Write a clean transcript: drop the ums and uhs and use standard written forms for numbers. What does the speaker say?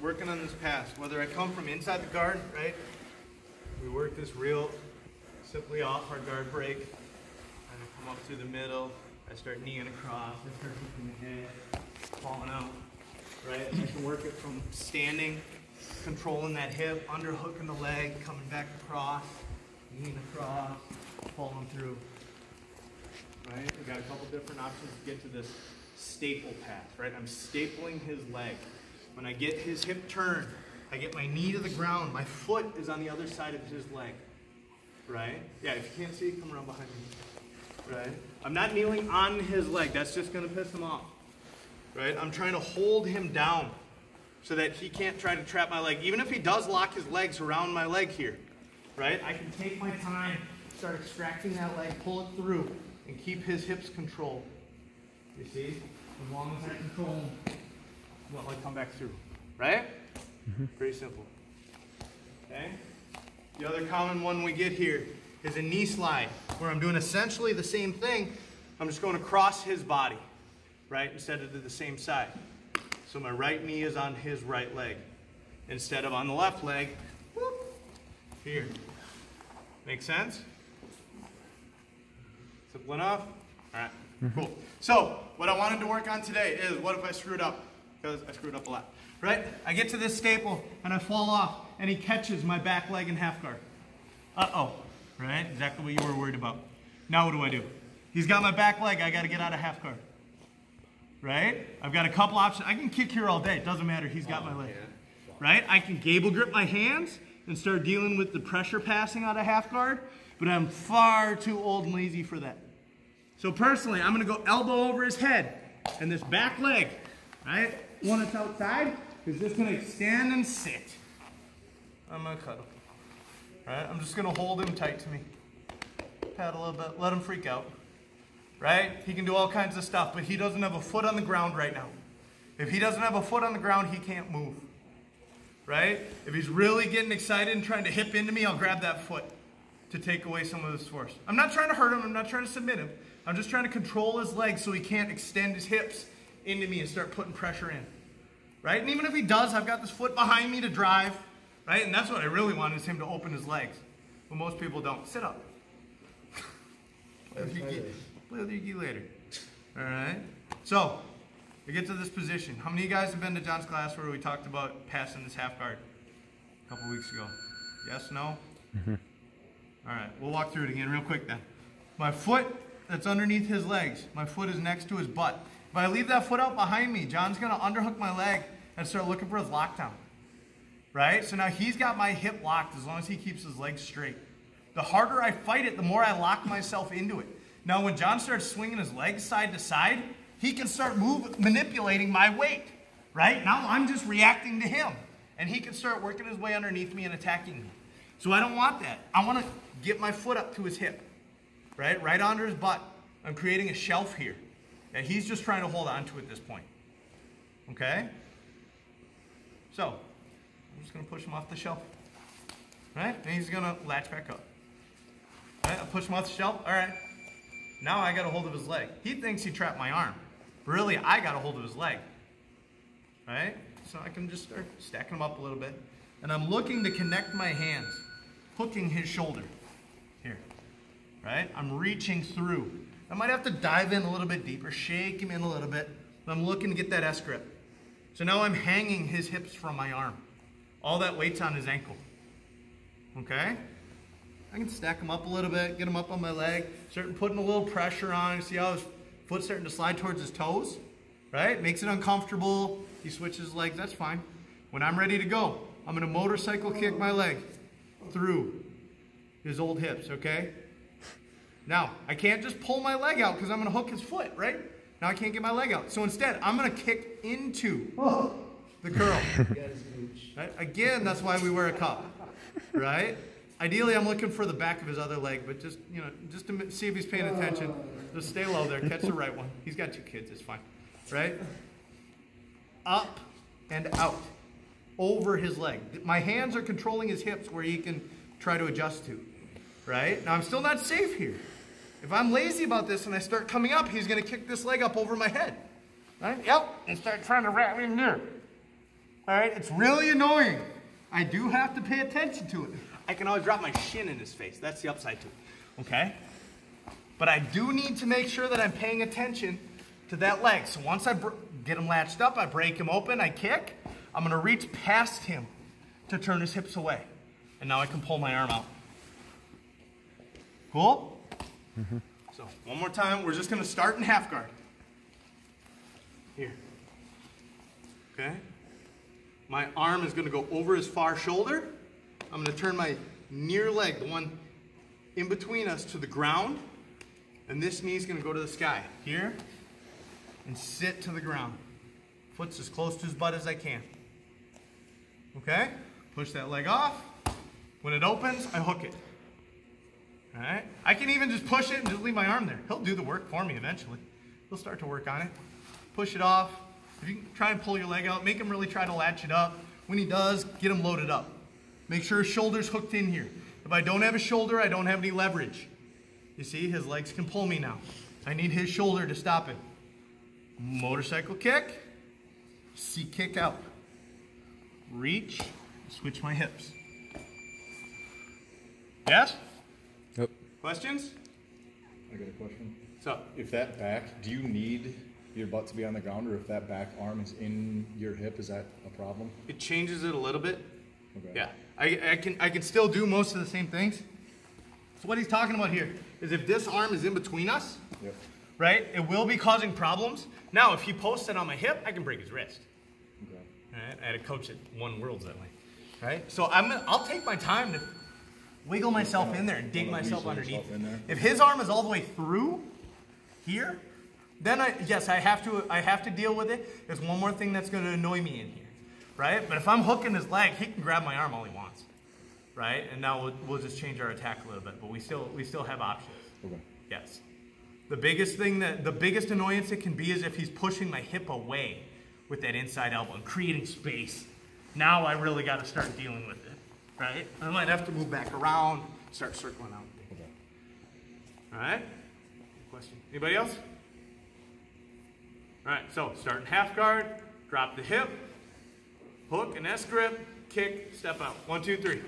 working on this pass, whether I come from inside the guard, right? We work this real simply off our guard break. And I come up through the middle. I start kneeing across. I start hooking the head, falling out, right? I can work it from standing, controlling that hip, underhooking the leg, coming back across, kneeing across, falling through. Right? We got a couple different options to get to this staple pass, right? I'm stapling his leg. When I get his hip turn, I get my knee to the ground. My foot is on the other side of his leg, right? Yeah, if you can't see, come around behind me, right? I'm not kneeling on his leg. That's just going to piss him off, right? I'm trying to hold him down so that he can't try to trap my leg. Even if he does lock his legs around my leg here, right? I can take my time, start extracting that leg, pull it through, and keep his hips controlled. You see? As long as I control him, he won't like come back through. Right? Pretty simple. Okay? The other common one we get here is a knee slide, where I'm doing essentially the same thing. I'm just going across his body, right? Instead of to the same side. So my right knee is on his right leg. Instead of on the left leg, whoop, here. Make sense? Simple enough? All right, cool. So, what I wanted to work on today is, what if I screwed up? Because I screwed up a lot, right? I get to this staple, and I fall off, and he catches my back leg in half guard. Uh-oh, right? Exactly what you were worried about. Now what do? He's got my back leg, I gotta get out of half guard. Right? I've got a couple options. I can kick here all day, it doesn't matter, he's got my leg. Right? I can gable grip my hands and start dealing with the pressure passing out of half guard, but I'm far too old and lazy for that. So personally, I'm going to go elbow over his head, and this back leg, right, one that's outside, is just going to extend and sit. I'm going to cuddle. Right? I'm just going to hold him tight to me. Pat a little bit, let him freak out. Right? He can do all kinds of stuff, but he doesn't have a foot on the ground right now. If he doesn't have a foot on the ground, he can't move. Right? If he's really getting excited and trying to hip into me, I'll grab that foot to take away some of his force. I'm not trying to hurt him, I'm not trying to submit him. I'm just trying to control his legs so he can't extend his hips into me and start putting pressure in. Right? And even if he does, I've got this foot behind me to drive. Right? And that's what I really want, is him to open his legs. But most people don't. Sit up. Play with your gi later. Alright? So, we get to this position. How many of you guys have been to John's class where we talked about passing this half guard a couple weeks ago? Yes? No? Alright, we'll walk through it again real quick then. My foot that's underneath his legs, my foot is next to his butt. If I leave that foot out behind me, John's going to underhook my leg and start looking for his lockdown. Right? So now he's got my hip locked as long as he keeps his legs straight. The harder I fight it, the more I lock myself into it. Now when John starts swinging his legs side to side, he can start manipulating my weight. Right? Now I'm just reacting to him. And he can start working his way underneath me and attacking me. So I don't want that. I want to get my foot up to his hip. Right under his butt. I'm creating a shelf here that he's just trying to hold on to at this point. Okay? So, I'm just going to push him off the shelf. Right? And he's going to latch back up. Right? I push him off the shelf. All right. Now I got a hold of his leg. He thinks he trapped my arm. But really, I got a hold of his leg. Right? So I can just start stacking him up a little bit. And I'm looking to connect my hands, hooking his shoulder. Here. Right? I'm reaching through. I might have to dive in a little bit deeper, shake him in a little bit. But I'm looking to get that S grip. So now I'm hanging his hips from my arm. All that weight's on his ankle. Okay? I can stack him up a little bit, get him up on my leg, start putting a little pressure on. See how his foot's starting to slide towards his toes? Right? Makes it uncomfortable. He switches legs, that's fine. When I'm ready to go, I'm going to motorcycle kick my leg through his old hips, okay? Now, I can't just pull my leg out because I'm going to hook his foot, right? Now I can't get my leg out. So instead, I'm going to kick into the curl. Right? Again, that's why we wear a cup, right? Ideally, I'm looking for the back of his other leg, but just, you know, just to see if he's paying attention. Just stay low there, catch the right one. He's got 2 kids, it's fine, right? Up and out, over his leg. My hands are controlling his hips where he can try to adjust to, right? Now, I'm still not safe here. If I'm lazy about this and I start coming up, he's going to kick this leg up over my head, right? Yep, and start trying to wrap me in there. All right, it's really annoying. I do have to pay attention to it. I can always drop my shin in his face. That's the upside to it, okay? But I do need to make sure that I'm paying attention to that leg. So once I get him latched up, I break him open, I kick. I'm gonna reach past him to turn his hips away. And now I can pull my arm out. Cool? Mm-hmm. So one more time, we're just gonna start in half guard. Here. Okay? My arm is gonna go over his far shoulder. I'm gonna turn my near leg, the one in between us, to the ground. And this knee's gonna go to the sky. Here. And sit to the ground. Foot's as close to his butt as I can. Okay? Push that leg off. When it opens, I hook it. All right? I can even just push it and just leave my arm there. He'll do the work for me eventually. He'll start to work on it. Push it off. If you can try and pull your leg out, make him really try to latch it up. When he does, get him loaded up. Make sure his shoulder's hooked in here. If I don't have a shoulder, I don't have any leverage. You see, his legs can pull me now. I need his shoulder to stop it. Motorcycle kick, C kick out. Reach, switch my hips. Yes? Yep. Questions? I got a question. What's up? If that back, do you need your butt to be on the ground, or if that back arm is in your hip, is that a problem? It changes it a little bit. Okay. Yeah, I can still do most of the same things. So what he's talking about here is if this arm is in between us, yep, right, it will be causing problems. Now, if he posts it on my hip, I can break his wrist. Okay. All right? I had a coach at One Worlds that way. Right? So I'll take my time to wiggle myself in there and dig myself underneath. If his arm is all the way through here, then I have to deal with it. There's one more thing that's going to annoy me in here. Right? But if I'm hooking his leg, he can grab my arm all he wants. Right? And now we'll just change our attack a little bit, but we still have options. Okay. Yes. The biggest annoyance it can be is if he's pushing my hip away with that inside elbow and creating space. Now I really got to start dealing with it. Right? I might have to move back around, start circling out. Okay. All right? Question? Anybody else? All right, so start in half guard, drop the hip, hook and S grip, kick, step out. 1, 2, 3.